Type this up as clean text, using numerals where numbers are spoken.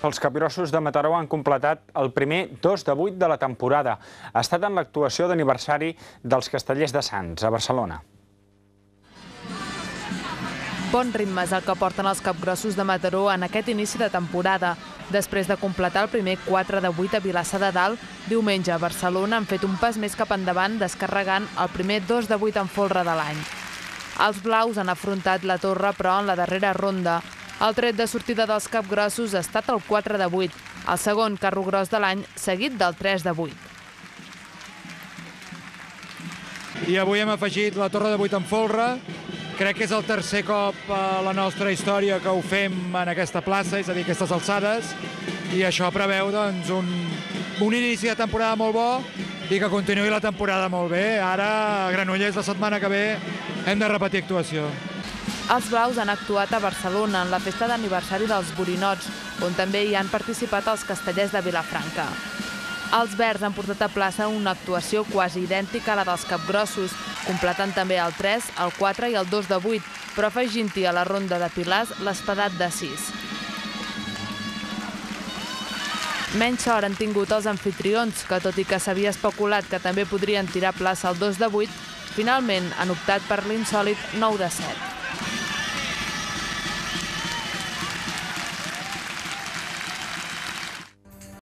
Els capgrossos de Mataró han completat el primer 2 de 8 de la temporada. Ha estat en l'actuació d'aniversari dels Castellers de Sants, a Barcelona. Bon ritme és el que porten els capgrossos de Mataró en aquest inici de temporada. Després de completar el primer 4 de 8 a Vilassar de Dalt, diumenge a Barcelona han fet un pas més cap endavant descarregant el primer 2 de 8 en folre de l'any. Els blaus han afrontat la Torre, però en la darrera ronda. El tret de sortida dels capgrossos ha estat el 4 de 8, el segon carro gros de l'any, seguit del 3 de 8. I avui hem afegit la Torre de 8 en folre. Crec que és el tercer cop a la nostra història que ho fem en aquesta plaça, és a dir, aquestes alçades, i això preveu doncs, un inici de temporada molt bo i que continuï la temporada molt bé. Ara, a Granollers, la setmana que ve, hem de repetir actuació. Els blaus han actuat a Barcelona en la festa d'aniversari dels Borinots, on també hi han participat els castellers de Vilafranca. Els verds han portat a plaça una actuació quasi idèntica a la dels capgrossos, completant també el 3, el 4 i el 2 de 8, però afegint-hi a la ronda de pilars l'espadat de 6. Menys sort han tingut els amfitrions, que tot i que s'havia especulat que també podrien tirar a plaça el 2 de 8, finalment han optat per l'insòlit 9 de 7.